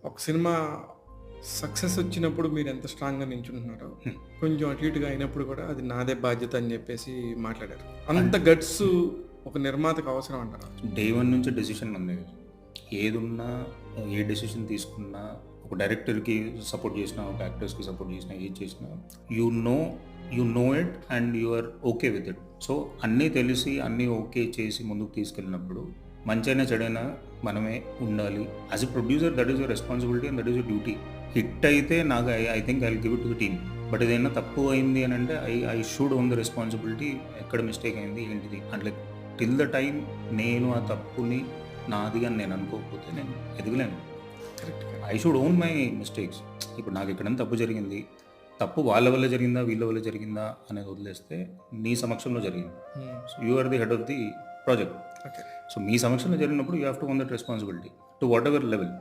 ఒక cinema success వచ్చినప్పుడు మీరు ఎంత స్ట్రాంగ్‌గా నించుంటున్నారో, కొంచెం అటు ఇటుగా అయినప్పుడు కూడా అది నాదే బాధ్యత అని చెప్పేసి మాట్లాడారు. అంత గట్స్ ఒక నిర్మాతకు అవసరం అంటారా? డే 1 నుంచి డెసిషన్ మందే. ఏదున్నా, ఏ డెసిషన్ తీసుకున్నా, ఒక డైరెక్టర్‌కి సపోర్ట్ చేసినా, ఒక యాక్టర్స్‌కి సపోర్ట్ చేసినా, ఏది చేసినా you know it and you are okay with it. So, అన్నీ తెలిసి, అన్నీ ఓకే చేసి ముందుకు తీసుకెళ్ళినప్పుడు మంచైనా, చెడైనా మనమే ఉండాలి. As a producer that is your responsibility and that is your duty. Hit అయితే నాకు I think I will give it to the team. But ఏదైనా తప్పు అయింది అని అంటే I should own the responsibility. ఎక్కడ మిస్టేక్ అయింది ఏంటిది అంటే టిల్ ద టైమ్ నేను ఆ తప్పుని నాది అని నేను అనుకోకపోతే నేను ఎదగలేను. Correct. I should own my mistakes. ఇప్పుడు నాకు ఎక్కడైనా తప్పు జరిగింది, తప్పు వాళ్ళ వల్ల జరిగిందా, వీళ్ళ వల్ల జరిగిందా అనేది వదిలేస్తే నీ సమక్షంలో జరిగింది. Hmm. So you are the head of the project. Okay. So మీ సమక్షంలో జరిగినప్పుడు you have to own that responsibility to whatever level.